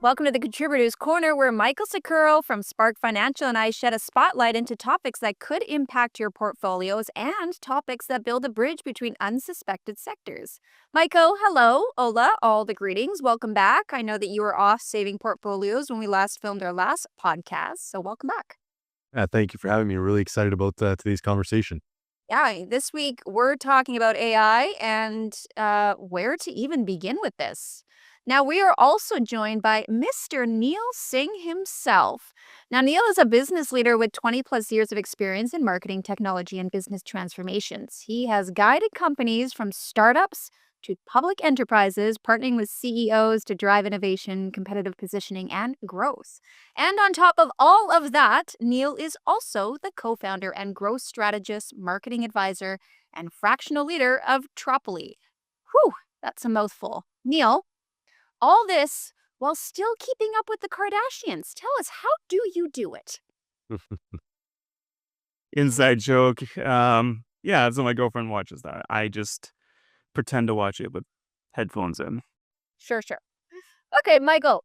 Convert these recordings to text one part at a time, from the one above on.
Welcome to the Contributors Corner, where Michael Sakuro from Spark Financial and I shed a spotlight into topics that could impact your portfolios and topics that build a bridge between unsuspected sectors. Michael, hello. Hola, all the greetings. Welcome back. I know that you were off saving portfolios when we last filmed our last podcast, so welcome back. Thank you for having me. Really excited about today's conversation. Yeah, this week we're talking about AI and where to even begin with this. Now, we are also joined by Mr. Neil Singh himself. Now, Neil is a business leader with 20 plus years of experience in marketing, technology, and business transformations. He has guided companies from startups to public enterprises, partnering with CEOs to drive innovation, competitive positioning, and growth. And on top of all of that, Neil is also the co-founder and growth strategist, marketing advisor, and fractional leader of Tropoli. Whew, that's a mouthful. Neil, all this while still keeping up with the Kardashians. Tell us, how do you do it? Inside joke. Yeah, so my girlfriend watches that. I just pretend to watch it with headphones in. Sure. Okay, Michael,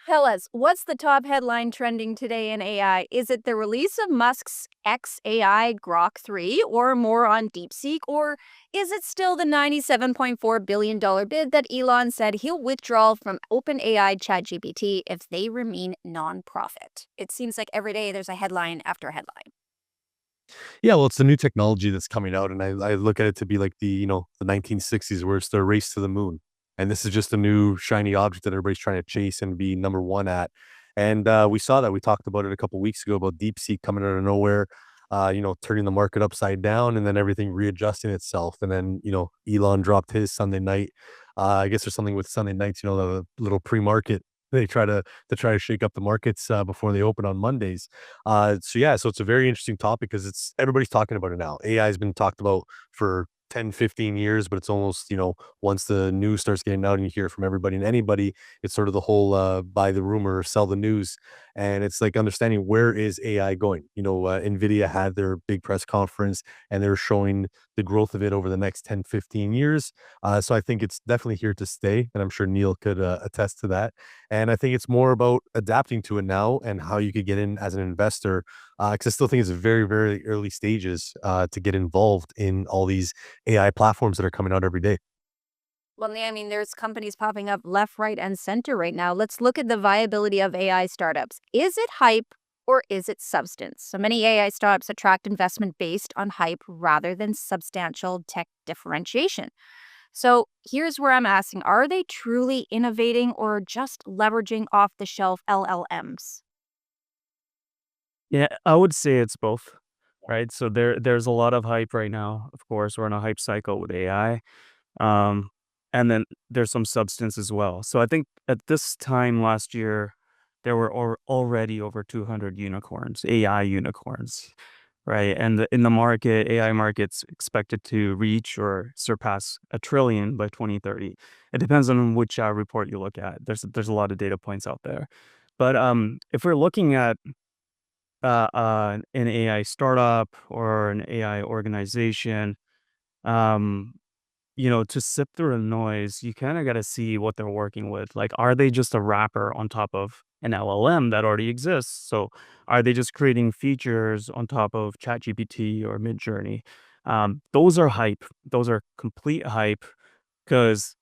tell us, what's the top headline trending today in AI? Is it the release of Musk's XAI Grok 3 or more on DeepSeek? Or is it still the $97.4 billion bid that Elon said he'll withdraw from OpenAI ChatGPT if they remain nonprofit? It seems like every day there's a headline after headline. Yeah, well, it's the new technology that's coming out, and I look at it to be like the 1960s, where it's the race to the moon, and this is just a new shiny object that everybody's trying to chase and be number one at. And we saw that. We talked about it a couple weeks ago about DeepSeek coming out of nowhere, turning the market upside down, and then everything readjusting itself. And then Elon dropped his Sunday night. I guess there's something with Sunday nights, the little pre-market. They try to shake up the markets before they open on Mondays. So it's a very interesting topic because it's everybody's talking about it now. AI has been talked about for 10, 15 years, but it's almost, once the news starts getting out and you hear it from everybody and anybody, it's sort of the whole buy the rumor, sell the news. And it's like understanding, where is AI going? Nvidia had their big press conference and they're showing the growth of it over the next 10, 15 years. So I think it's definitely here to stay. And I'm sure Neil could attest to that. And I think it's more about adapting to it now and how you could get in as an investor. Because I still think it's very, very early stages to get involved in all these AI platforms that are coming out every day. Well, yeah, I mean, there's companies popping up left, right, and center right now. Let's look at the viability of AI startups. Is it hype or is it substance? So many AI startups attract investment based on hype rather than substantial tech differentiation. So here's where I'm asking, are they truly innovating or just leveraging off the shelf LLMs? Yeah, I would say it's both, right? So there's a lot of hype right now. Of course, we're in a hype cycle with AI. Um, and then there's some substance as well. So I think at this time last year, there were already over 200 unicorns, AI unicorns, right? And in the market, AI market's expected to reach or surpass a trillion by 2030. It depends on which report you look at. There's a lot of data points out there. But if we're looking at an AI startup or an AI organization, um, to sift through the noise, you kind of got to see what they're working with. Like, are they just a wrapper on top of an LLM that already exists? So, are they just creating features on top of ChatGPT or Midjourney? Those are hype. Those are complete hype because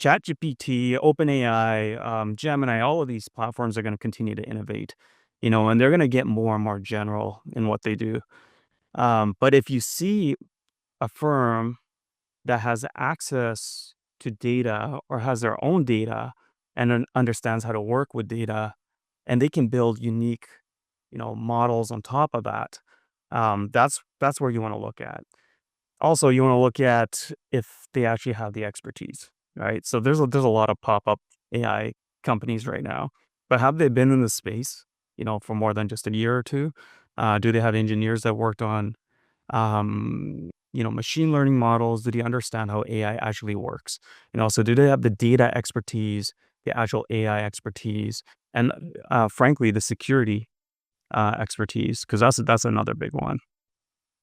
ChatGPT, OpenAI, Gemini, all of these platforms are going to continue to innovate, and they're going to get more and more general in what they do. But if you see a firm that has access to data or has their own data and understands how to work with data, and they can build unique, models on top of that, that's where you want to look at. Also, you want to look at if they actually have the expertise, right? So there's a lot of pop-up AI companies right now, but have they been in the space, for more than just a year or two? Do they have engineers that worked on, machine learning models? Do they understand how AI actually works? So do they have the data expertise, the actual AI expertise, and frankly, the security expertise? Because that's another big one.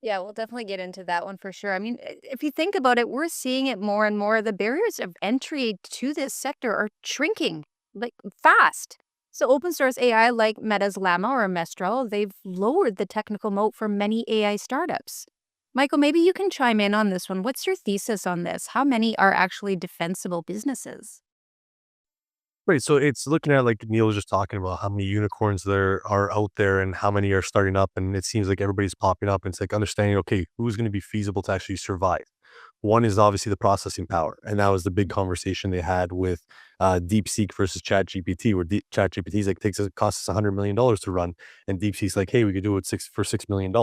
Yeah, we'll definitely get into that one for sure. I mean, if you think about it, we're seeing it more and more. The barriers of entry to this sector are shrinking. like fast. So open source AI like Meta's Llama or Mistral, they've lowered the technical moat for many AI startups. Michael, maybe you can chime in on this one. What's your thesis on this? How many are actually defensible businesses? Right. So it's looking at like Neil was just talking about how many unicorns there are out there and how many are starting up. And it seems like everybody's popping up. And it's like understanding, okay, who's going to be feasible to actually survive? One is obviously the processing power. And that was the big conversation they had with DeepSeek versus ChatGPT, where ChatGPT is like costs us $100 million to run. And DeepSeek's like, hey, we could do it for $6 million.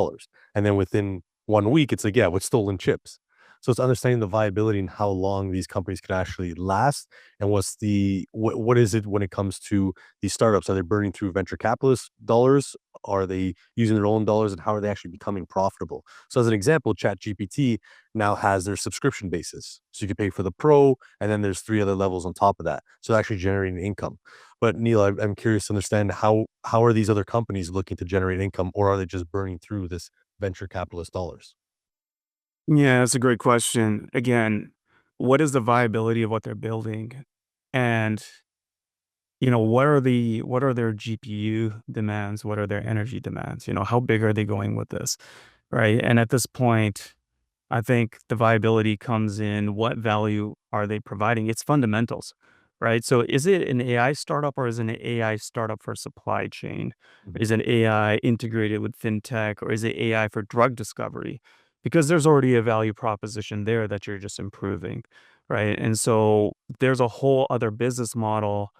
And then within 1 week, it's like, yeah, with stolen chips. So it's understanding the viability and how long these companies can actually last and what is it when it comes to these startups? Are they burning through venture capitalist dollars? Are they using their own dollars, and how are they actually becoming profitable? So as an example, ChatGPT now has their subscription basis. So you can pay for the pro, and then there's 3 other levels on top of that. So actually generating income. But Neil, I'm curious to understand how are these other companies looking to generate income, or are they just burning through this venture capitalist dollars? Yeah, that's a great question. Again, what is the viability of what they're building? And, what are their GPU demands? What are their energy demands? How big are they going with this? Right. And at this point, I think the viability comes in what value are they providing? It's fundamentals, right? So is it an AI startup or is it an AI startup for supply chain? Mhm. Is it AI integrated with fintech or is it AI for drug discovery? Because there's already a value proposition there that you're just improving, right? And so there's a whole other business model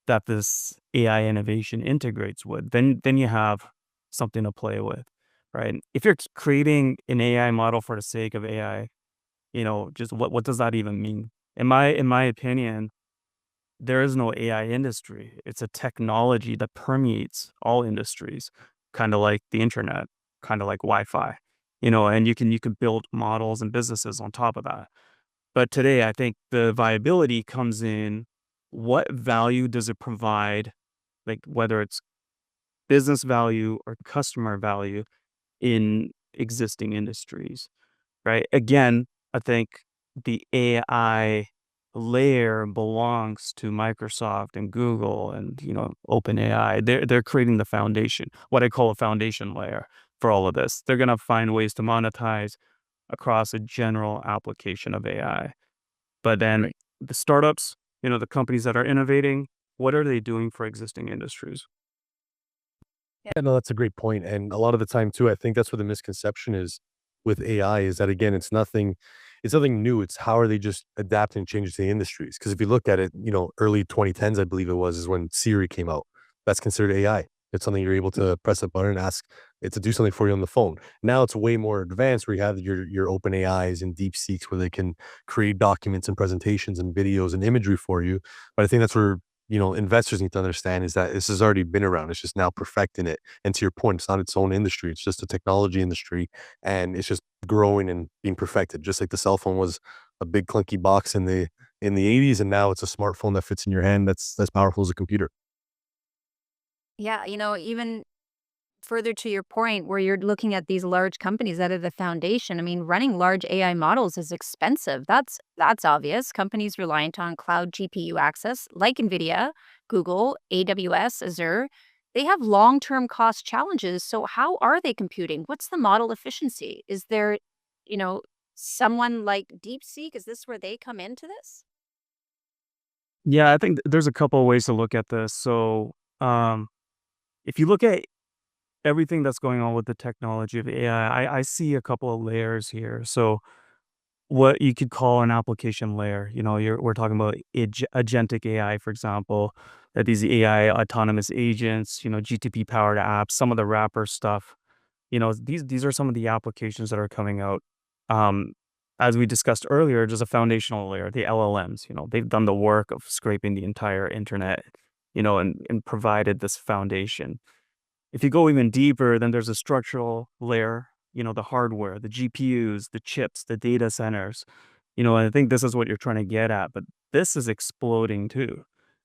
that this AI innovation integrates with. Then you have something to play with, right? If you're creating an AI model for the sake of AI, just what does that even mean? In my opinion, there is no AI industry. It's a technology that permeates all industries, kind of like the internet, kind of like Wi-Fi, and you can build models and businesses on top of that. But today, I think the viability comes in what value does it provide, like whether it's business value or customer value in existing industries, right? Again, I think the AI layer belongs to Microsoft and Google and OpenAI. They're creating the foundation, what I call a foundation layer for all of this. They're gonna find ways to monetize across a general application of AI. But then Right. the startups, the companies that are innovating, what are they doing for existing industries? Yeah, no, that's a great point. And a lot of the time too, I think that's where the misconception is with AI is that again, it's nothing new. It's how are they just adapting and changing to the industries? Because if you look at it, early 2010s, I believe it was, is when Siri came out. That's considered AI. It's something you're able to press a button and ask it to do something for you on the phone. Now it's way more advanced where you have your open AIs and deep seeks where they can create documents and presentations and videos and imagery for you. But I think that's where investors need to understand is that this has already been around. It's just now perfecting it. And to your point, it's not its own industry. It's just a technology industry, and it's just growing and being perfected. Just like the cell phone was a big clunky box in the 80s, and now it's a smartphone that fits in your hand. That's as powerful as a computer. Yeah, even further to your point where you're looking at these large companies that are the foundation. I mean, running large AI models is expensive. That's obvious. Companies reliant on cloud GPU access like Nvidia, Google, AWS, Azure, they have long-term cost challenges. So how are they computing? What's the model efficiency? Is there, you know, someone like DeepSeek? Is this where they come into this? Yeah, I think there's a couple of ways to look at this. So, um, if you look at everything that's going on with the technology of AI, I see a couple of layers here. So, what you could call an application layer, we're talking about agentic AI, for example, that these AI autonomous agents, GTP powered apps, some of the wrapper stuff. These are some of the applications that are coming out. Um, as we discussed earlier, just a foundational layer, the LLMs, they've done the work of scraping the entire internet, and provided this foundation. If you go even deeper, then there's a structural layer, the hardware, the GPUs, the chips, the data centers. And I think this is what you're trying to get at, but this is exploding too,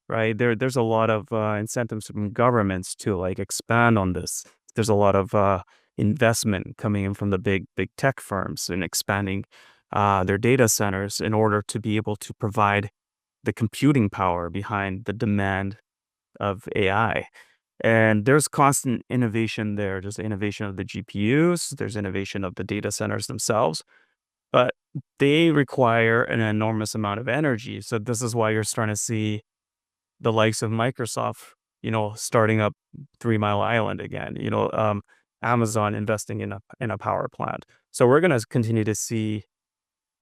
right? There's a lot of incentives from governments to like expand on this. There's a lot of investment coming in from the big tech firms and expanding their data centers in order to be able to provide the computing power behind the demand of AI. And there's constant innovation there. There's innovation of the GPUs, there's innovation of the data centers themselves, but they require an enormous amount of energy. So this is why you're starting to see the likes of Microsoft, starting up 3 Mile Island again, Amazon investing in a power plant. So we're going to continue to see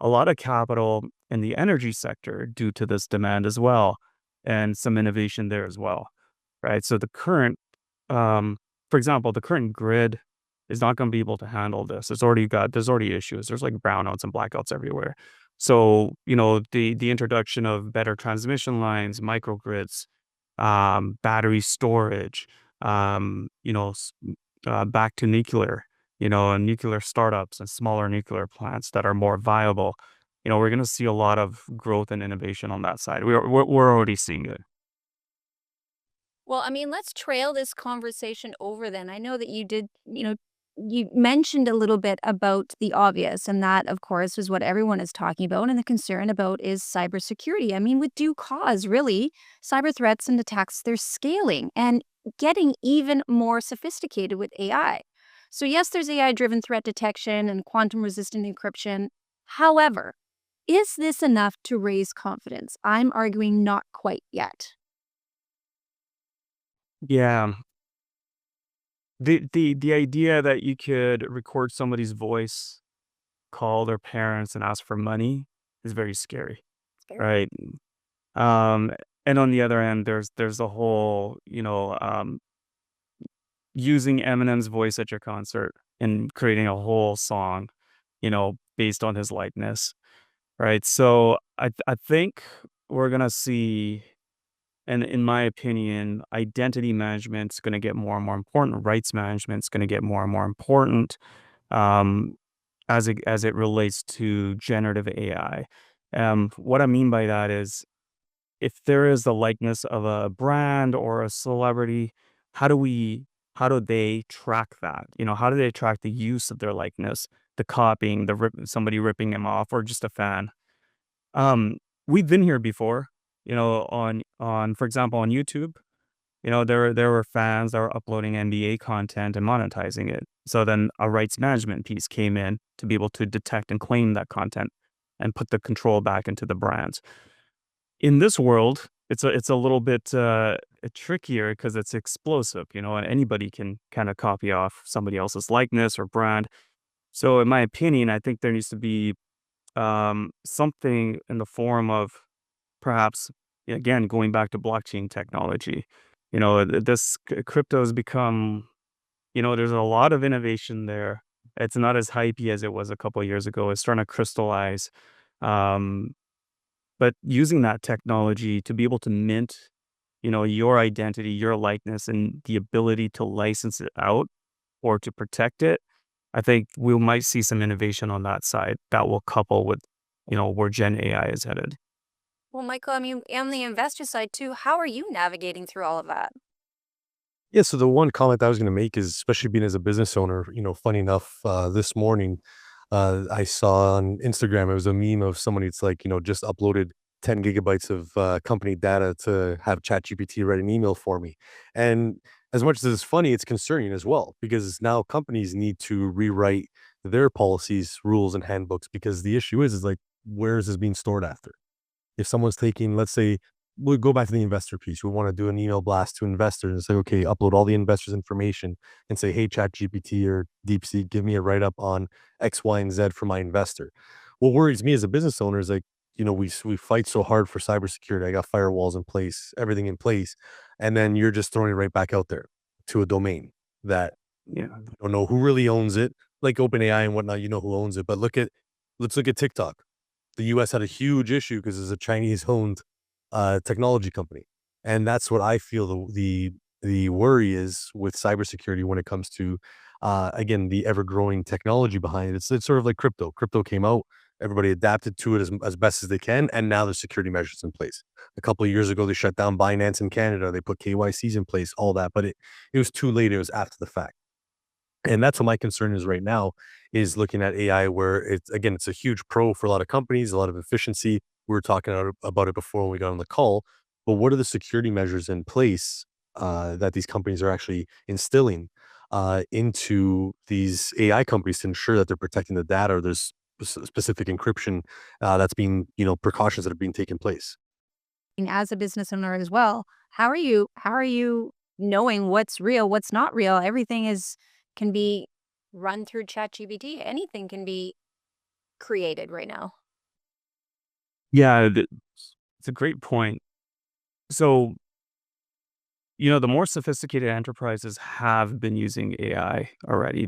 a lot of capital in the energy sector due to this demand as well, and some innovation there as well, right? So um, for example, the current grid is not going to be able to handle this. There's already issues. There's like brownouts and blackouts everywhere. So the introduction of better transmission lines, microgrids, battery storage, back to nuclear, and nuclear startups and smaller nuclear plants that are more viable. We're going to see a lot of growth and innovation on that side. We're already seeing it. Well, I mean, let's trail this conversation over then. I know that you mentioned a little bit about the obvious, and that, of course, is what everyone is talking about. And the concern about is cybersecurity. I mean, with due cause, really, cyber threats and attacks, they're scaling and getting even more sophisticated with AI. So, yes, there's AI driven threat detection and quantum resistant encryption. However, is this enough to raise confidence? I'm arguing not quite yet. Yeah. The idea that you could record somebody's voice, call their parents, and ask for money is very scary, Scary. right? Um, and on the other end, there's the whole, using Eminem's voice at your concert and creating a whole song, based on his likeness, right? So I think we're gonna see, and in my opinion, identity management's gonna get more and more important. Rights management's gonna get more and more important, um, as it relates to generative AI. What I mean by that is, if there is the likeness of a brand or a celebrity, how do we how do they track that? How do they track the use of their likeness, the copying, somebody ripping them off, or just a fan? Um, we've been here before, for example, on YouTube. There were fans that were uploading NBA content and monetizing it. So then a rights management piece came in to be able to detect and claim that content and put the control back into the brands. In this world, it's a little bit trickier because it's explosive, and anybody can kind of copy off somebody else's likeness or brand. So, in my opinion, I think there needs to be something in the form of, perhaps, again, going back to blockchain technology. Crypto has become, there's a lot of innovation there. It's not as hypey as it was a couple of years ago. It's starting to crystallize. Um, but using that technology to be able to mint, your identity, your likeness, and the ability to license it out or to protect it, I think we might see some innovation on that side that will couple with, where Gen AI is headed. Well, Michael, I mean, on the investor side too, how are you navigating through all of that? Yeah, so the one comment I was gonna make is, especially being as a business owner, funny enough, this morning, I saw on Instagram, it was a meme of somebody, it's like, just uploaded 10 gigabytes of company data to have ChatGPT write an email for me. And as much as it's funny, it's concerning as well, because now companies need to rewrite their policies, rules, and handbooks, because the issue is like, where is this being stored after? If someone's taking, let's say, we'll go back to the investor piece. We want to do an email blast to investors and say, okay, upload all the investors' information and say, hey, Chat GPT or DeepSeek, give me a write up on X, Y, and Z for my investor. What worries me as a business owner is like, we fight so hard for cybersecurity. I got firewalls in place, everything in place, and then you're just throwing it right back out there to a domain that Yeah. you don't know who really owns it, like OpenAI and whatnot. You know who owns it, but let's look at TikTok. The US had a huge issue because it's a Chinese-owned, technology company, and that's what I feel the worry is with cybersecurity when it comes to, again, the ever-growing technology behind it. It's sort of like crypto. Crypto came out, everybody adapted to it as best as they can, and now there's security measures in place. A couple of years ago, they shut down Binance in Canada, they put KYCs in place, all that, but it was too late, it was after the fact. And that's what my concern is right now, is looking at AI where it's, again, it's a huge pro for a lot of companies, a lot of efficiency, we were talking about it before when we got on the call, but what are the security measures in place that these companies are actually instilling into these AI companies to ensure that they're protecting the data, or there's specific encryption that's being, precautions that are being taken place? As a business owner as well, how are you knowing what's real, what's not real? Everything is can be run through ChatGPT. Anything can be created right now. Yeah, it's a great point. So, the more sophisticated enterprises have been using AI already.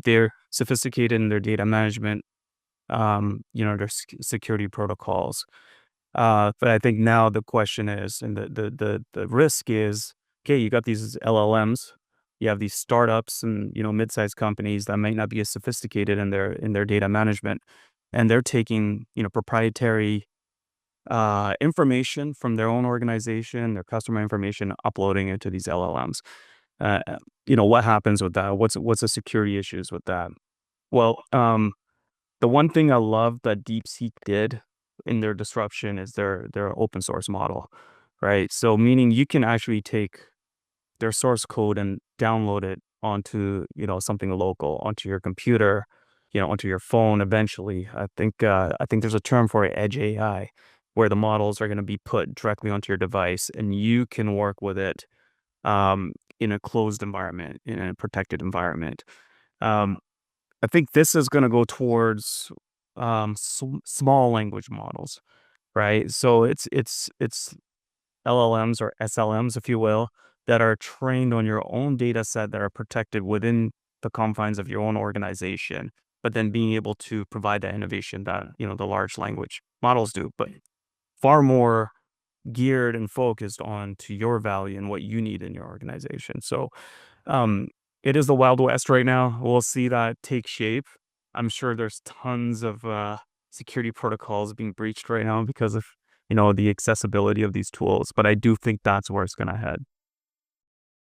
They're sophisticated in their data management, their security protocols. But I think now the question is, and the risk is, okay, you got these LLMs, you have these startups and mid-sized companies that might not be as sophisticated in their data management, and they're taking proprietary information from their own organization, their customer information, uploading it to these LLMs. What happens with that? What's the security issues with that? Well, the one thing I love that DeepSeek did in their disruption is their open source model, right? So meaning you can actually take their source code and download it onto something local, onto your computer, onto your phone. Eventually, I think there's a term for it, edge AI, where the models are going to be put directly onto your device, and you can work with it in a closed environment, in a protected environment. Um, I think this is going to go towards small language models, right? So it's LLMs or SLMs, if you will, that are trained on your own data set that are protected within the confines of your own organization, but then being able to provide that innovation that, the large language models do, but far more geared and focused on to your value and what you need in your organization. So, um, it is the Wild West right now. We'll see that take shape. I'm sure there's tons of security protocols being breached right now because of the accessibility of these tools. But I do think that's where it's going to head.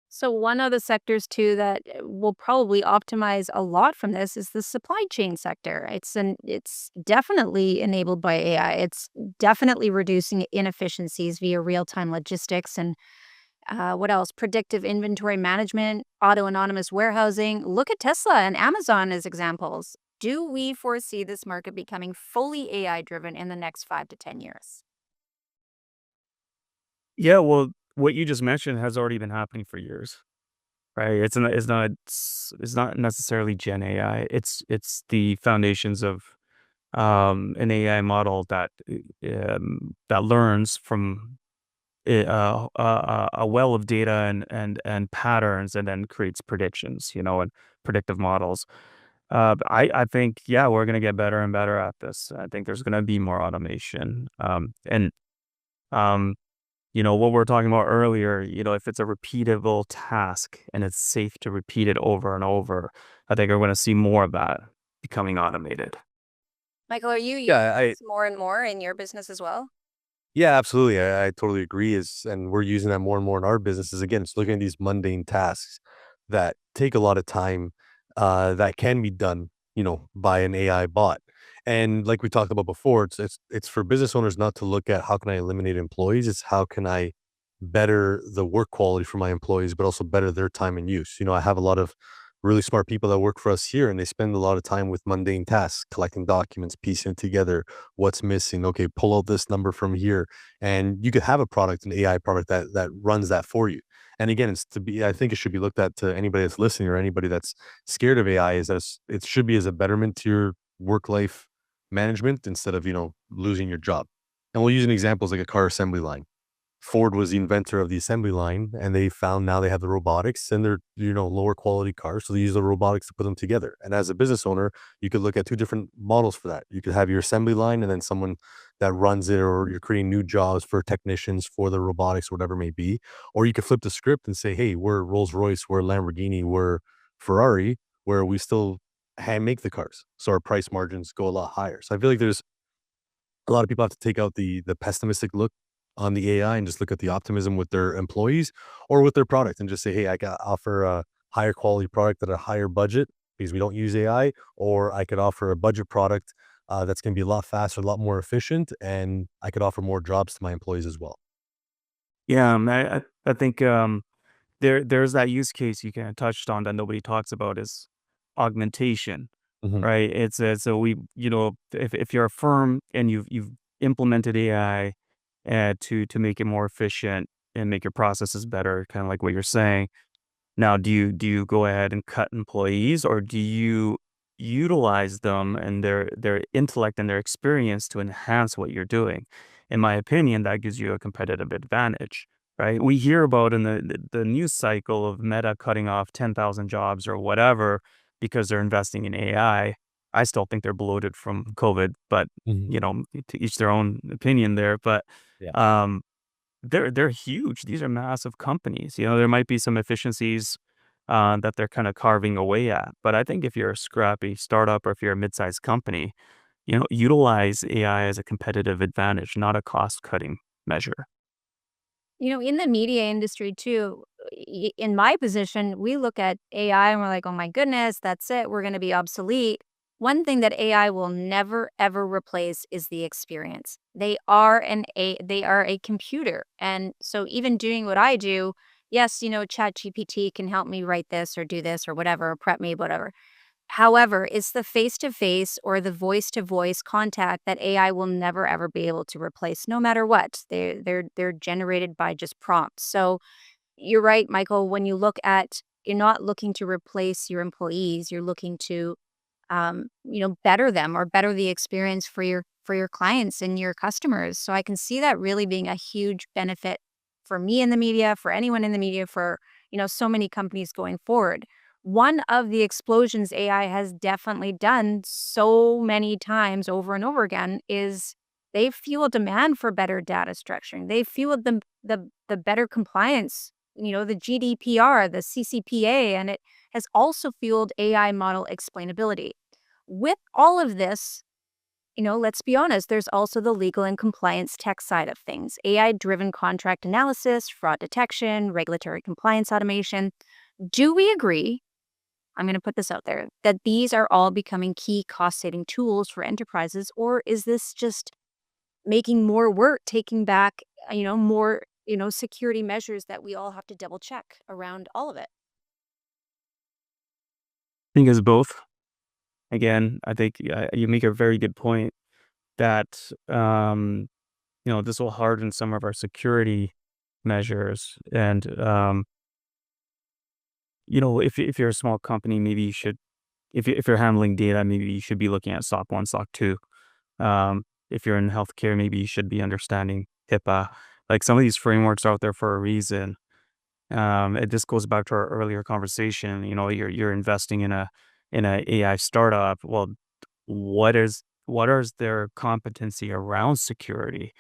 So one of the sectors too that will probably optimize a lot from this is the supply chain sector. It's definitely enabled by AI. It's definitely reducing inefficiencies via real-time logistics and what else? Predictive inventory management, auto anonymous warehousing. Look at Tesla and Amazon as examples. Do we foresee this market becoming fully AI driven in the next 5 to 10 years? Yeah, well, what you just mentioned has already been happening for years, right? It's not necessarily Gen AI. It's the foundations of an AI model that learns from a well of data and patterns, and then creates predictions, and predictive models. I think, yeah, we're gonna get better and better at this. I think there's gonna be more automation. And um, what we are talking about earlier, if it's a repeatable task and it's safe to repeat it over and over, I think we're gonna see more of that becoming automated. Michael, are you using Yeah, I this more and more in your business as well? Yeah, absolutely. I totally agree. And we're using that more and more in our businesses. Again, it's looking at these mundane tasks that take a lot of time, that can be done, by an AI bot. And like we talked about before, it's for business owners not to look at how can I eliminate employees. It's how can I better the work quality for my employees, but also better their time and use. I have a lot of really smart people that work for us here, and they spend a lot of time with mundane tasks, collecting documents, piecing it together, what's missing. Okay, pull out this number from here, and you could have a product, an AI product that runs that for you. And again, I think it should be looked at, to anybody that's listening or anybody that's scared of AI, is that it should be as a betterment to your work life management instead of losing your job. And we'll use an example as like a car assembly line. Ford was the inventor of the assembly line, and they found now they have the robotics, and they're, lower quality cars. So they use the robotics to put them together. And as a business owner, you could look at two different models for that. You could have your assembly line and then someone that runs it, or you're creating new jobs for technicians for the robotics, whatever it may be. Or you could flip the script and say, hey, we're Rolls Royce, we're Lamborghini, we're Ferrari, where we still hand make the cars. So our price margins go a lot higher. So I feel like there's a lot of people have to take out the pessimistic look on the AI and just look at the optimism with their employees or with their product, and just say, "Hey, I got offer a higher quality product at a higher budget because we don't use AI, or I could offer a budget product that's going to be a lot faster, a lot more efficient, and I could offer more jobs to my employees as well. Yeah, I think there's that use case you kind of touched on that nobody talks about is augmentation, Hmm. right? So we if you're a firm and you've implemented AI to make it more efficient and make your processes better, kind of like what you're saying. Now, do you go ahead and cut employees, or do you utilize them and their intellect and their experience to enhance what you're doing? In my opinion, that gives you a competitive advantage, right? We hear about in the news cycle of Meta cutting off 10,000 jobs or whatever because they're investing in AI. I still think they're bloated from COVID, but Hmm. to each their own opinion there. But Yeah. um, they're huge. These are massive companies. There might be some efficiencies that they're kind of carving away at. But I think if you're a scrappy startup or if you're a mid-sized company, utilize AI as a competitive advantage, not a cost-cutting measure. In the media industry too, in my position, we look at AI and we're like, oh my goodness, that's it. We're going to be obsolete. One thing that AI will never ever replace is the experience. They are a computer. And so even doing what I do, yes, Chat GPT can help me write this or do this or whatever, or prep me, whatever. However, it's the face-to-face or the voice-to-voice contact that AI will never ever be able to replace no matter what. They're generated by just prompts. So, you're right, Michael, when you look at you're not looking to replace your employees, you're looking to better them or better the experience for your clients and your customers. So I can see that really being a huge benefit for me in the media, for anyone in the media, for so many companies going forward. One of the explosions AI has definitely done so many times over and over again is they fuel demand for better data structuring. They fueled the better compliance, the GDPR, the CCPA, and it has also fueled AI model explainability. With all of this, let's be honest, there's also the legal and compliance tech side of things, AI driven contract analysis, fraud detection, regulatory compliance automation. Do we agree? I'm going to put this out there that these are all becoming key cost saving tools for enterprises, or is this just making more work, taking back, more, security measures that we all have to double check around all of it? I think it's both. Again, I think you make a very good point that this will harden some of our security measures. And if you're a small company, maybe you should, if you're handling data, maybe you should be looking at SOC 1, SOC 2. If you're in healthcare, maybe you should be understanding HIPAA. Like, some of these frameworks are out there for a reason. It just goes back to our earlier conversation. You're investing in a AI startup. Well, what is their competency around security?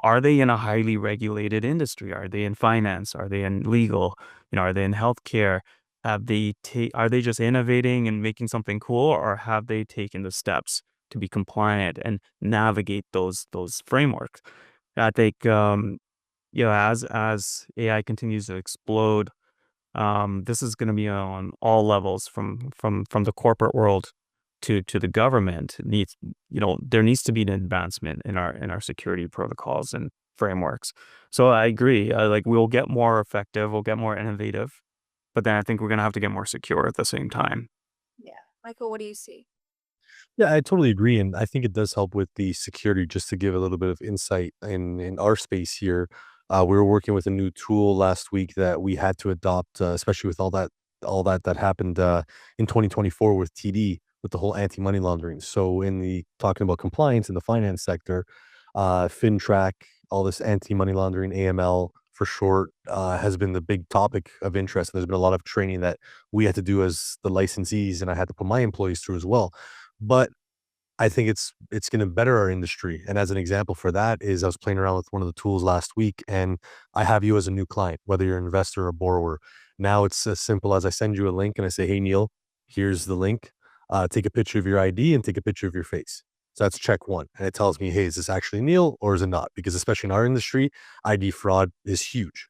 Are they in a highly regulated industry? Are they in finance? Are they in legal? Are they in healthcare? Are they just innovating and making something cool, or have they taken the steps to be compliant and navigate those frameworks? I think as AI continues to explode, this is going to be on all levels, from the corporate world to the government. There needs to be an advancement in our security protocols and frameworks. So I agree. Like, we'll get more effective, we'll get more innovative, but then I think we're going to have to get more secure at the same time. Yeah. Michael, what do you see? Yeah, I totally agree, and I think it does help with the security. Just to give a little bit of insight in our space here, we were working with a new tool last week that we had to adopt, especially with all that happened in 2024 with TD, with the whole anti money laundering. So in the talking about compliance in the finance sector, FinTrack, all this anti money laundering, AML for short, has been the big topic of interest. And there's been a lot of training that we had to do as the licensees, and I had to put my employees through as well. But I think it's gonna better our industry, and as an example for that is I was playing around with one of the tools last week, and I have you as a new client, whether you're an investor or borrower. Now it's as simple as I send you a link and I say, "Hey, Neil, here's the link. Take a picture of your ID and take a picture of your face." So that's check 1, and it tells me, "Hey, is this actually Neil or is it not?" Because especially in our industry, ID fraud is huge.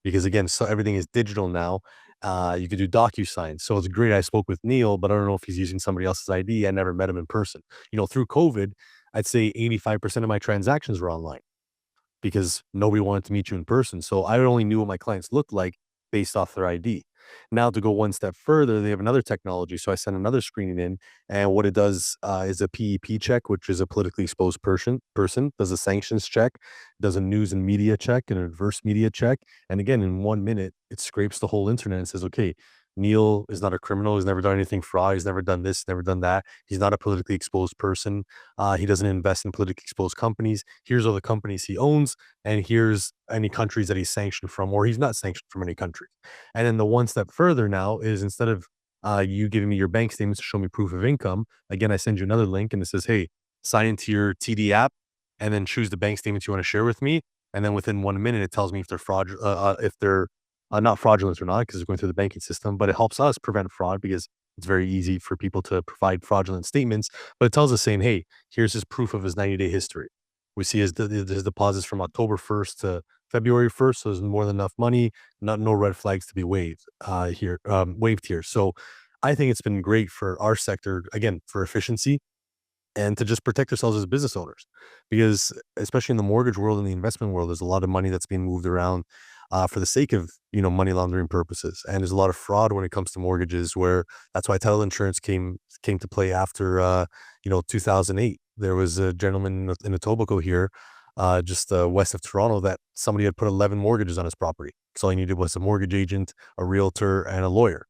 Because again, so everything is digital now, You could do DocuSign. So it's great. I spoke with Neil, but I don't know if he's using somebody else's ID. I never met him in person. Through COVID, I'd say 85% of my transactions were online because nobody wanted to meet you in person. So I only knew what my clients looked like based off their ID. Now to go one step further, they have another technology. So I send another screening in, and what it does is a PEP check, which is a politically exposed person, does a sanctions check, does a news and media check, an adverse media check, and again, in 1 minute, it scrapes the whole internet and says, okay, Neil is not a criminal. He's never done anything fraud. He's never done this, never done that. He's not a politically exposed person. He doesn't invest in politically exposed companies. Here's all the companies he owns, and here's any countries that he's sanctioned from, or he's not sanctioned from any country. And then the one step further now is instead of you giving me your bank statements to show me proof of income, again, I send you another link and it says, hey, sign into your TD app and then choose the bank statements you want to share with me. And then within 1 minute, it tells me if they're if they're not fraudulent or not, because they're going through the banking system. But it helps us prevent fraud because it's very easy for people to provide fraudulent statements. But it tells us saying, hey, here's his proof of his 90-day history. We see his deposits from October 1st to February 1st. So there's more than enough money, no red flags to be waived here. So I think it's been great for our sector, again, for efficiency and to just protect ourselves as business owners. Because especially in the mortgage world and the investment world, there's a lot of money that's being moved around for the sake of money laundering purposes, and there's a lot of fraud when it comes to mortgages. Where that's why title insurance came to play after 2008. There was a gentleman in Etobicoke here, just west of Toronto, that somebody had put 11 mortgages on his property. So all he needed was a mortgage agent, a realtor, and a lawyer.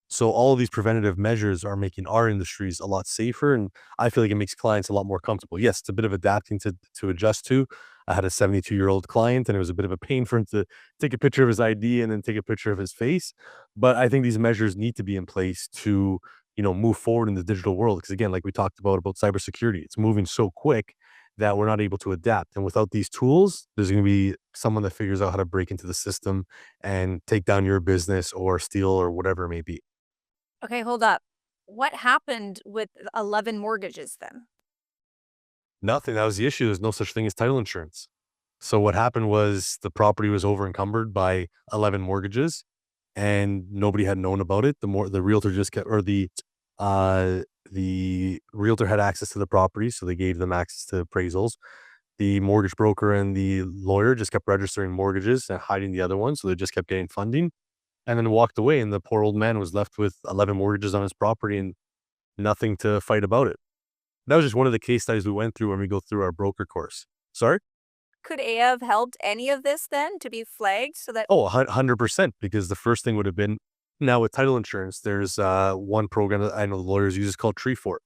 So all of these preventative measures are making our industries a lot safer, and I feel like it makes clients a lot more comfortable. Yes, it's a bit of adapting to adjust to. I had a 72-year-old client, and it was a bit of a pain for him to take a picture of his ID and then take a picture of his face. But I think these measures need to be in place to move forward in the digital world. Because again, like we talked about cybersecurity, it's moving so quick that we're not able to adapt. And without these tools, there's going to be someone that figures out how to break into the system and take down your business or steal or whatever it may be. Okay, hold up. What happened with 11 mortgages then? Nothing. That was the issue. There's no such thing as title insurance. So what happened was the property was over encumbered by 11 mortgages, and nobody had known about it. The realtor just kept, or the realtor had access to the property, so they gave them access to appraisals. The mortgage broker and the lawyer just kept registering mortgages and hiding the other ones, so they just kept getting funding, and then walked away. And the poor old man was left with 11 mortgages on his property and nothing to fight about it. That was just one of the case studies we went through when we go through our broker course. Sorry? Could AI have helped any of this then to be flagged so that Oh, 100%, because the first thing would have been now with title insurance, there's one program that I know the lawyers use called Treefort.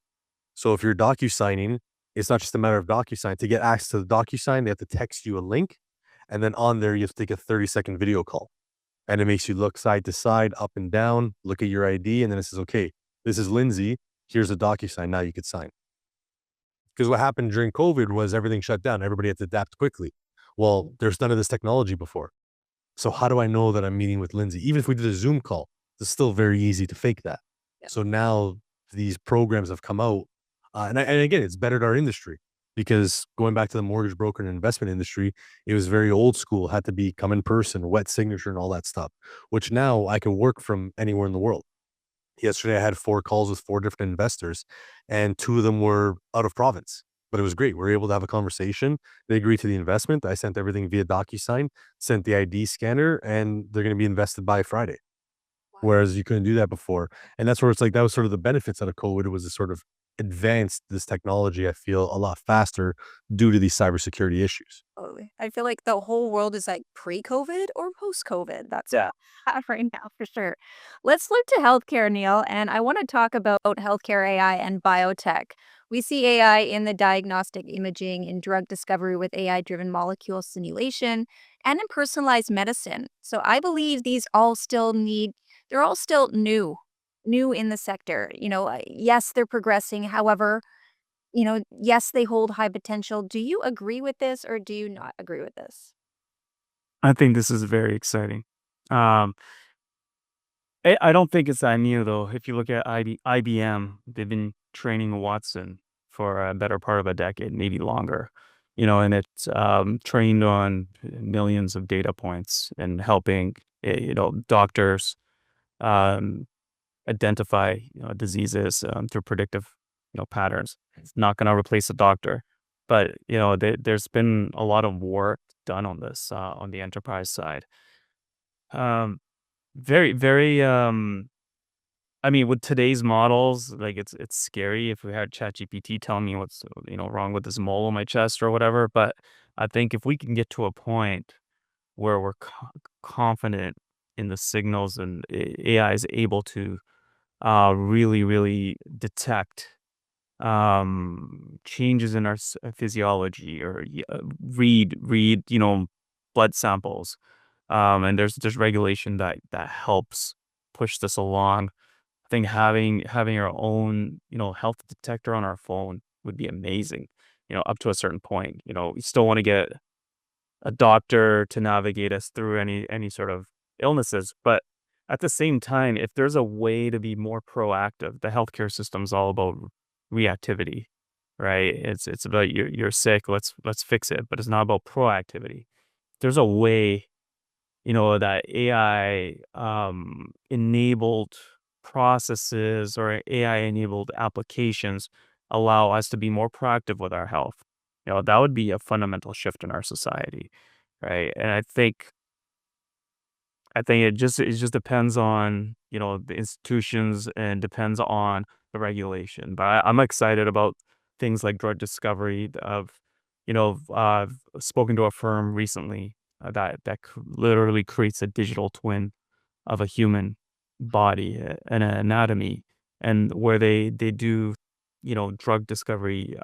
So if you're docu-signing, it's not just a matter of docu-sign. To get access to the docu-sign, they have to text you a link, and then on there you have to take a 30-second video call. And it makes you look side to side, up and down, look at your ID, and then it says, okay, this is Lindsay. Here's a docu-sign. Now you could sign. Because what happened during COVID was everything shut down. Everybody had to adapt quickly. Well, there's none of this technology before. So how do I know that I'm meeting with Lindsay? Even if we did a Zoom call, it's still very easy to fake that. Yeah. So now these programs have come out, and again, it's bettered our industry, because going back to the mortgage broker and investment industry, it was very old school, had to be come in person, wet signature, and all that stuff. Which now I can work from anywhere in the world. Yesterday, I had 4 calls with 4 different investors, and 2 of them were out of province, but it was great. We were able to have a conversation. They agreed to the investment. I sent everything via DocuSign, sent the ID scanner, and they're gonna be invested by Friday, Wow. whereas you couldn't do that before. And that's where it's like that was sort of the benefits out of COVID. It was a sort of advanced this technology, I feel, a lot faster due to these cybersecurity issues. Totally. I feel like the whole world is like pre-COVID or post-COVID. That's Yeah. right now for sure. Let's flip to healthcare, Neil, and I want to talk about healthcare AI and biotech. We see AI in the diagnostic imaging, in drug discovery with AI-driven molecule simulation, and in personalized medicine. So I believe they're all still new in the sector. Yes, they're progressing. However, yes, they hold high potential. Do you agree with this or do you not agree with this? I think this is very exciting. Um, I don't think it's that new though. If you look at IBM, they've been training Watson for a better part of a decade, maybe longer. And it's trained on millions of data points and helping doctors um, identify diseases through predictive patterns. It's not going to replace a doctor, but there's been a lot of work done on this on the enterprise side. Um, very very I mean, with today's models, like it's scary if we had ChatGPT telling me what's wrong with this mole on my chest or whatever. But I think if we can get to a point where we're confident in the signals and AI is able to really really detect changes in our physiology or read blood samples, and there's regulation that helps push this along. I think having our own, health detector on our phone would be amazing, up to a certain point. We still want to get a doctor to navigate us through any sort of illnesses, but at the same time, if there's a way to be more proactive, the healthcare system's all about reactivity, right? It's about you're sick, let's fix it, but it's not about proactivity. There's a way that AI enabled processes or AI enabled applications allow us to be more proactive with our health. That would be a fundamental shift in our society, right? And I think it just depends on the institutions and depends on the regulation. But I'm excited about things like drug discovery. I've spoken to a firm recently that literally creates a digital twin of a human body and an anatomy, and where they do drug discovery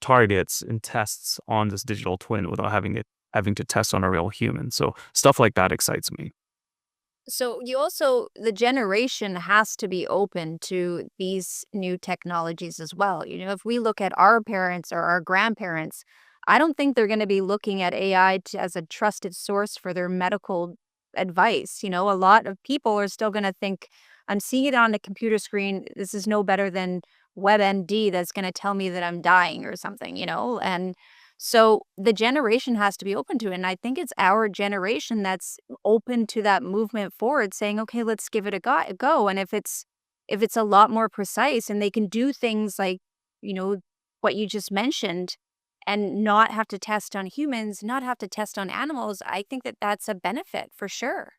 targets and tests on this digital twin without having to test on a real human. So stuff like that excites me. So you also the generation has to be open to these new technologies as well. If we look at our parents or our grandparents, I don't think they're going to be looking at AI as a trusted source for their medical advice. A lot of people are still going to think, I'm seeing it on the computer screen. This is no better than WebMD that's going to tell me that I'm dying or something. And so the generation has to be open to it. And I think it's our generation that's open to that movement forward, saying, okay, let's give it a go. And if it's a lot more precise and they can do things like, you know, what you just mentioned and not have to test on humans, not have to test on animals, I think that that's a benefit for sure.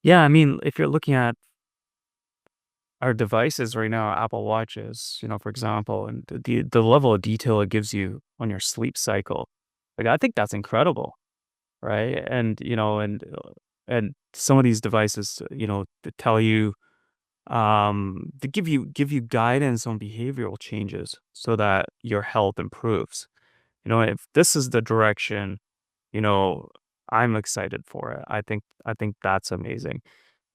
Yeah, I mean, if you're looking at our devices right now, Apple Watches, for example, and the level of detail it gives you on your sleep cycle, like I think that's incredible, right? And some of these devices, to tell you, to give you guidance on behavioral changes so that your health improves. If this is the direction, you know, I'm excited for it. I think that's amazing.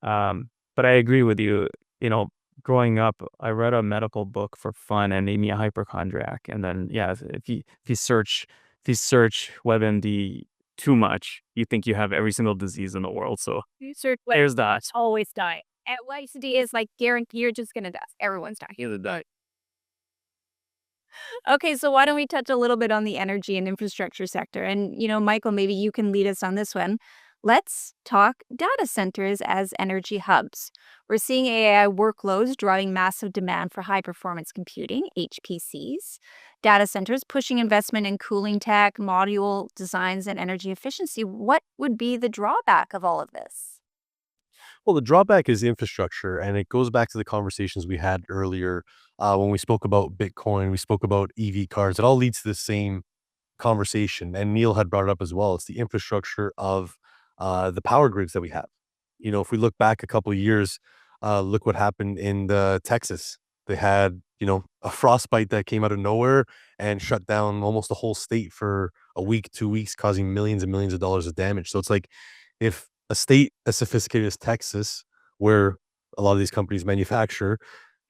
But I agree with you. You know, Growing up, I read a medical book for fun and made me a hypochondriac. And then, yeah, if you search WebMD too much, you think you have every single disease in the world. So Research what there's that. always die. At YCD is like guarantee you're just gonna die. Everyone's dying. Either that. Okay, so why don't we touch a little bit on the energy and infrastructure sector? And, Michael, maybe you can lead us on this one. Let's talk data centers as energy hubs. We're seeing AI workloads driving massive demand for high performance computing, HPCs. Data centers pushing investment in cooling tech, module designs, and energy efficiency. What would be the drawback of all of this? Well, the drawback is infrastructure, and it goes back to the conversations we had earlier when we spoke about Bitcoin, we spoke about EV cars. It all leads to the same conversation, and Neil had brought it up as well. It's the infrastructure of the power grids that we have. If we look back a couple of years, look what happened in Texas. They had, a frostbite that came out of nowhere and shut down almost the whole state for a week, 2 weeks, causing millions and millions of dollars of damage. So it's like if a state as sophisticated as Texas, where a lot of these companies manufacture,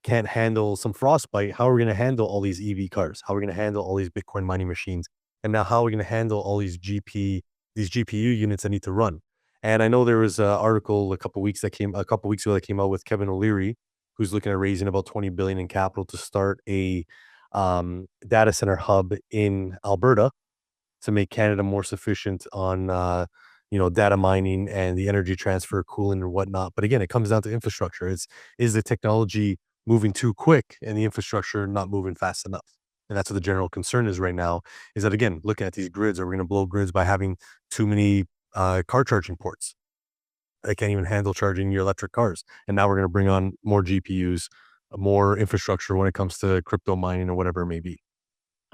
can't handle some frostbite, how are we going to handle all these EV cars? How are we going to handle all these Bitcoin mining machines? And now how are we going to handle all these GPU units that need to run? And I know there was an article a couple weeks ago that came out with Kevin O'Leary, who's looking at raising about 20 billion in capital to start a data center hub in Alberta to make Canada more sufficient on data mining and the energy transfer, cooling and whatnot. But again, it comes down to infrastructure. Is the technology moving too quick and the infrastructure not moving fast enough? And that's what the general concern is right now, is that again, looking at these grids, are we going to blow grids by having too many car charging ports? They can't even handle charging your electric cars. And now we're going to bring on more GPUs, more infrastructure when it comes to crypto mining or whatever it may be.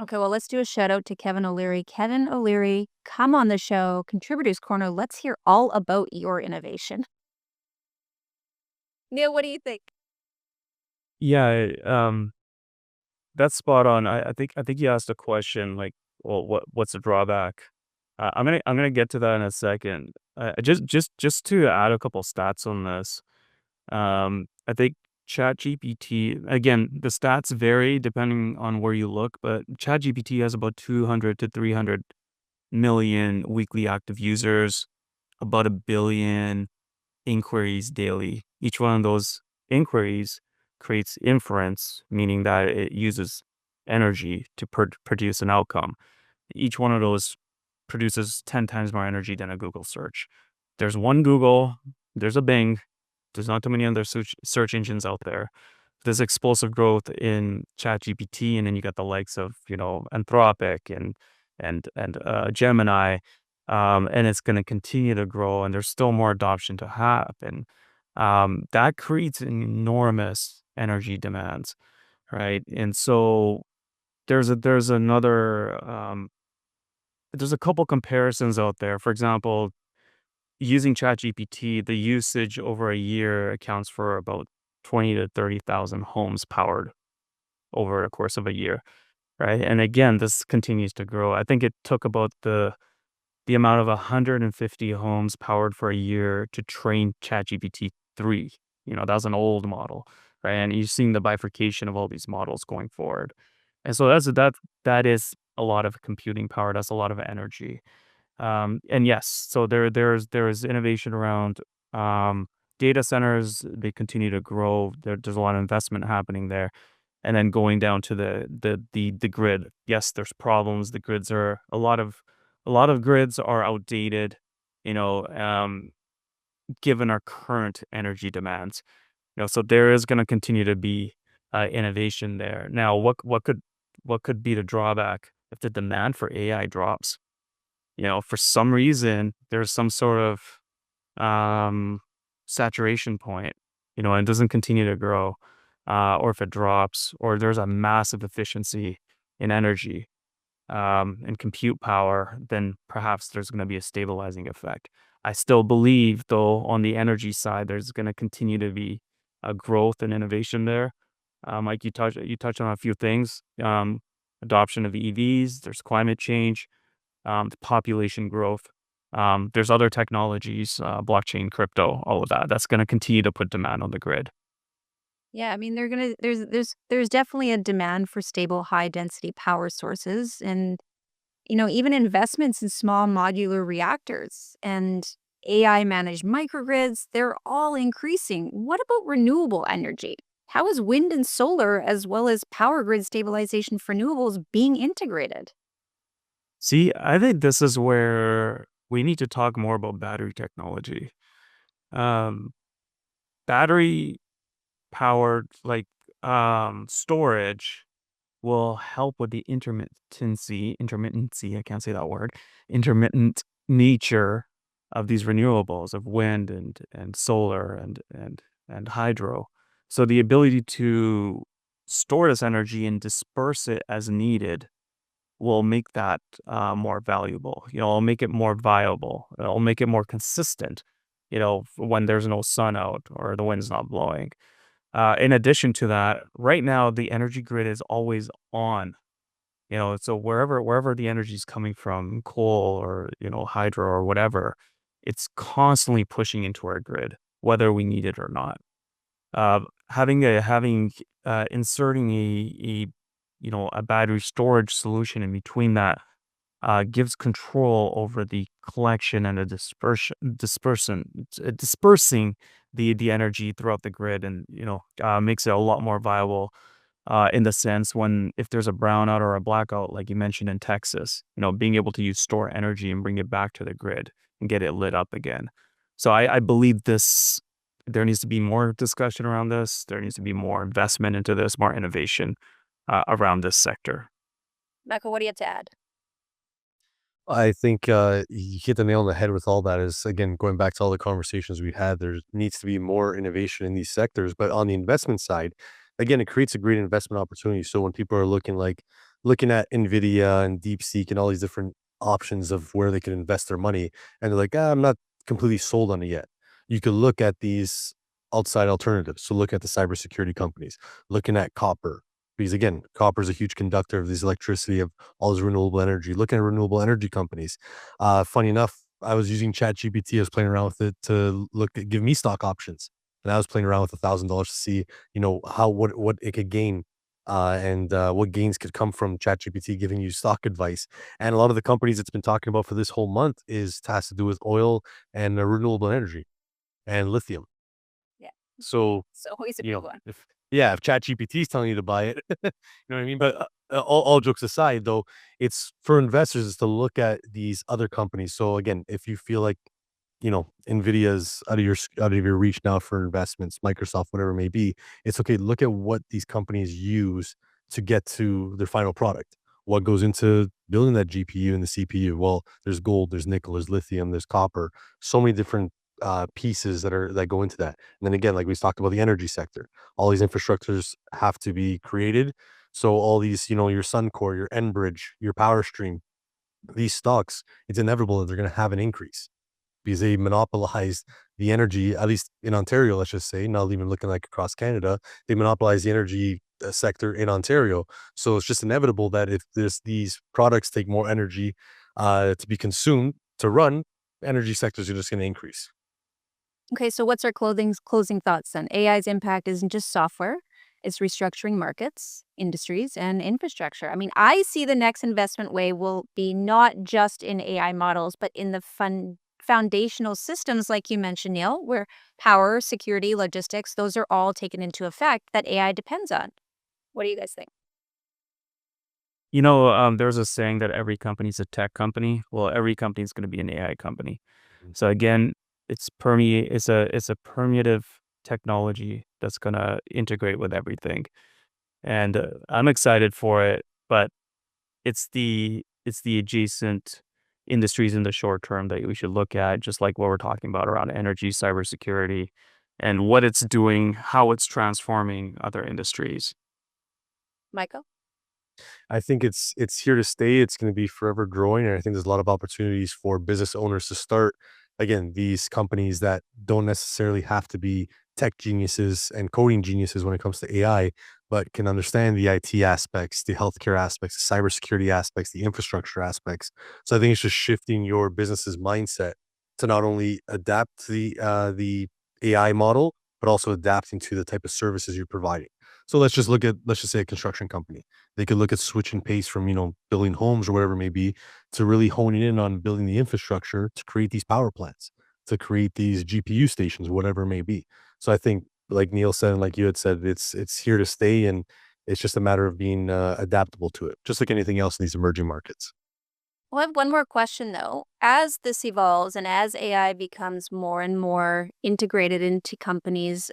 Okay, well, let's do a shout out to Kevin O'Leary. Kevin O'Leary, come on the show, Contributors Corner. Let's hear all about your innovation. Neil, what do you think? Yeah, that's spot on. I think you asked a question like, well, what's the drawback? I'm gonna get to that in a second. Just to add a couple stats on this. I think ChatGPT, again, the stats vary depending on where you look, but ChatGPT has about 200 to 300 million weekly active users, about a billion inquiries daily. Each one of those inquiries creates inference, meaning that it uses energy to produce an outcome. Each one of those produces 10 times more energy than a Google search. There's one Google, there's a Bing, there's not too many other search engines out there. There's explosive growth in ChatGPT, and then you got the likes of, Anthropic and Gemini, and it's going to continue to grow, and there's still more adoption to happen. That creates enormous energy demands, right? And so there's a couple comparisons out there. For example, using ChatGPT, the usage over a year accounts for about 20 to 30,000 homes powered over the course of a year, right? And again, this continues to grow. I think it took about the amount of 150 homes powered for a year to train ChatGPT 3. That was an old model, right? And you're seeing the bifurcation of all these models going forward. And so that is a lot of computing power. That's a lot of energy. And yes, so there's innovation around data centers. They continue to grow. There's a lot of investment happening there. And then going down to the grid. Yes, there's problems. The grids are a lot of grids are outdated, you know, um, given our current energy demands. So there is going to continue to be innovation there. Now, what could be the drawback if the demand for AI drops? For some reason, there's some sort of um, saturation point, and it doesn't continue to grow, or if it drops, or there's a massive efficiency in energy and compute power, then perhaps there's going to be a stabilizing effect. I still believe, though, on the energy side, there's going to continue to be a growth and innovation there. Like you touched on a few things. Adoption of EVs. There's climate change, the population growth. There's other technologies, blockchain, crypto, all of that. That's going to continue to put demand on the grid. Yeah, I mean, there's definitely a demand for stable, high density power sources, and even investments in small modular reactors and AI managed microgrids. They're all increasing. What about renewable energy? How is wind and solar, as well as power grid stabilization for renewables, being integrated? See, I think this is where we need to talk more about battery technology. Um, Battery powered storage will help with the intermittency, I can't say that word, intermittent nature of these renewables of wind and solar and hydro. So the ability to store this energy and disperse it as needed will make that more valuable. It'll make it more viable. It'll make it more consistent. When there's no sun out or the wind's not blowing. In addition to that, right now the energy grid is always on. So wherever the energy is coming from, coal or hydro or whatever, it's constantly pushing into our grid, whether we need it or not. Having inserting a battery storage solution in between that gives control over the collection and the dispersing the energy throughout the grid, and makes it a lot more viable. In the sense when if there's a brownout or a blackout, like you mentioned in Texas, being able to use store energy and bring it back to the grid and get it lit up again. So I believe there needs to be more discussion around this. There needs to be more investment into this, more innovation around this sector. Michael, what do you have to add? I think you hit the nail on the head with all that. Is again going back to all the conversations we had. There needs to be more innovation in these sectors, but on the investment side, again, it creates a great investment opportunity. So when people are looking at Nvidia and DeepSeek and all these different options of where they can invest their money, and they're like, I'm not completely sold on it yet. You could look at these outside alternatives. So look at the cybersecurity companies, looking at copper, because again, copper is a huge conductor of this electricity of all this renewable energy. Looking at renewable energy companies. Funny enough, I was using ChatGPT. I was playing around with it to give me stock options, and I was playing around with $1,000 to see, how what it could gain, and what gains could come from ChatGPT giving you stock advice. And a lot of the companies it's been talking about for this whole month has to do with oil and renewable energy and lithium. Yeah, So it's always a good one. if ChatGPT is telling you to buy it, you know what I mean? But, all jokes aside, though, it's for investors is to look at these other companies. So again, if you feel like, NVIDIA's out of your reach now for investments, Microsoft, whatever it may be, it's okay, look at what these companies use to get to their final product. What goes into building that GPU and the CPU? Well, there's gold, there's nickel, there's lithium, there's copper, so many different, pieces that go into that. And then again, like we talked about the energy sector, all these infrastructures have to be created. So all these, your Suncor, your Enbridge, your Power Stream, these stocks, it's inevitable that they're going to have an increase because they monopolize the energy, at least in Ontario, let's just say, not even looking like across Canada, they monopolize the energy sector in Ontario. So it's just inevitable that if these products take more energy to be consumed to run, energy sectors are just going to increase. Okay, so what's our closing thoughts then? AI's impact isn't just software, it's restructuring markets, industries, and infrastructure. I mean, I see the next investment wave will be not just in AI models, but in the foundational systems, like you mentioned, Neil, where power, security, logistics, those are all taken into effect that AI depends on. What do you guys think? There's a saying that every company's a tech company. Well, every company is going to be an AI company. So again, it's a permeative technology that's going to integrate with everything. And I'm excited for it, but it's the adjacent industries in the short term that we should look at, just like what we're talking about around energy, cybersecurity, and what it's doing, how it's transforming other industries. Michael? I think it's here to stay. It's going to be forever growing, and I think there's a lot of opportunities for business owners to start again these companies that don't necessarily have to be tech geniuses and coding geniuses when it comes to AI, but can understand the IT aspects, the healthcare aspects, the cybersecurity aspects, the infrastructure aspects. So I think it's just shifting your business's mindset to not only adapt to the AI model, but also adapting to the type of services you're providing. So let's just say a construction company. They could look at switch and pace from, building homes or whatever it may be to really honing in on building the infrastructure to create these power plants, to create these GPU stations, whatever it may be. So I think, like Neil said, and like you had said, it's here to stay, and it's just a matter of being adaptable to it, just like anything else in these emerging markets. Well, I have one more question though. As this evolves and as AI becomes more and more integrated into companies,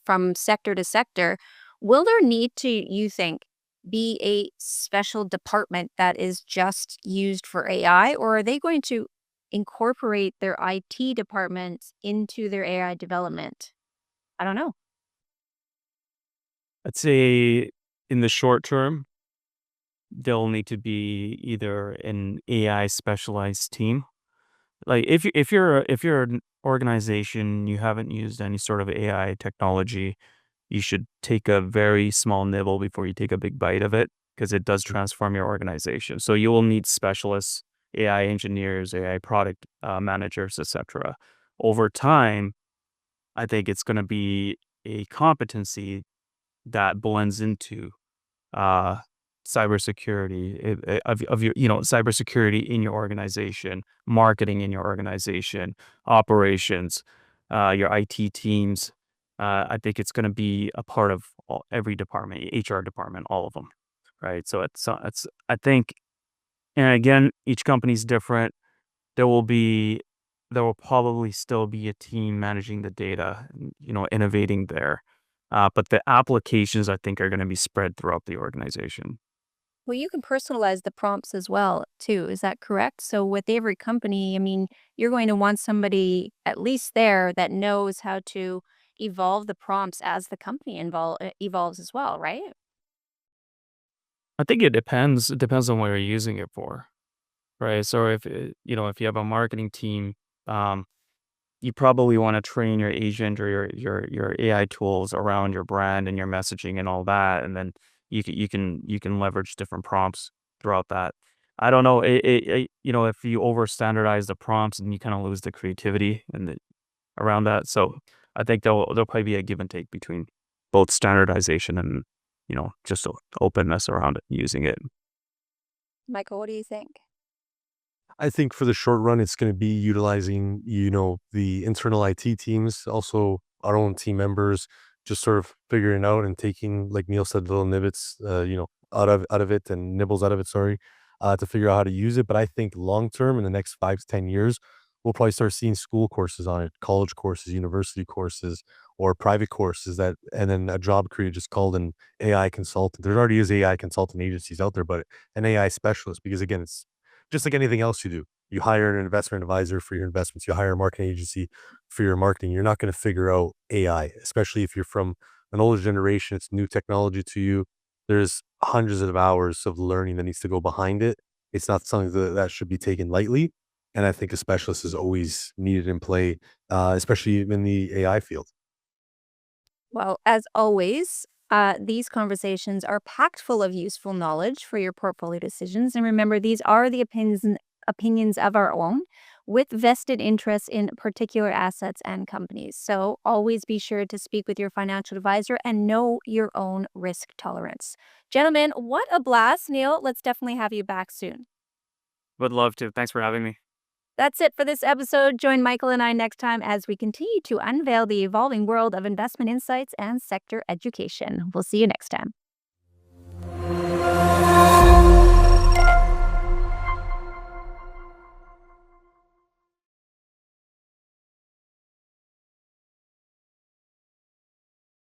from sector to sector, will there need to, you think, be a special department that is just used for AI, or are they going to incorporate their IT departments into their AI development? I don't know. I'd say in the short term, there'll need to be either an AI specialized team. Like if you're an organization, you haven't used any sort of AI technology, you should take a very small nibble before you take a big bite of it because it does transform your organization. So you will need specialists, AI engineers, AI product managers, etc. Over time, I think it's going to be a competency that blends into uh, cybersecurity of your cybersecurity in your organization, marketing in your organization, operations, your IT teams. I think it's going to be a part of every department, HR department, all of them, right? So it's I think, and again, each company's different. There will be there will probably still be a team managing the data, innovating there. But the applications, I think, are going to be spread throughout the organization. Well, you can personalize the prompts as well, too. Is that correct? So with every company, I mean, you're going to want somebody at least there that knows how to evolve the prompts as the company evolves as well, right? I think it depends. It depends on what you're using it for, right? So if you have a marketing team, um, you probably want to train your agent or your AI tools around your brand and your messaging and all that, and then you can leverage different prompts throughout that. I don't know, if you over standardize the prompts and you kind of lose the creativity around that. So I think there'll probably be a give and take between both standardization and just openness around it, using it. Michael, what do you think? I think for the short run, it's going to be utilizing, the internal IT teams, also our own team members, just sort of figuring out and taking, like Neil said, little nibbits, out of it and nibbles out of it. Sorry, to figure out how to use it. But I think long term, in the next 5 to 10 years, we'll probably start seeing school courses on it, college courses, university courses, or private courses and then a job created just called an AI consultant. There already is AI consultant agencies out there, but an AI specialist, because again, it's just like anything else you do. You hire an investment advisor for your investments. You hire a marketing agency for your marketing. You're not going to figure out AI, especially if you're from an older generation. It's new technology to you. There's hundreds of hours of learning that needs to go behind it. It's not something that should be taken lightly. And I think a specialist is always needed in play, especially in the AI field. Well, as always, these conversations are packed full of useful knowledge for your portfolio decisions. And remember, these are the opinions of our own with vested interests in particular assets and companies. So always be sure to speak with your financial advisor and know your own risk tolerance. Gentlemen, what a blast, Neil. Let's definitely have you back soon. Would love to. Thanks for having me. That's it for this episode. Join Michael and I next time as we continue to unveil the evolving world of investment insights and sector education. We'll see you next time.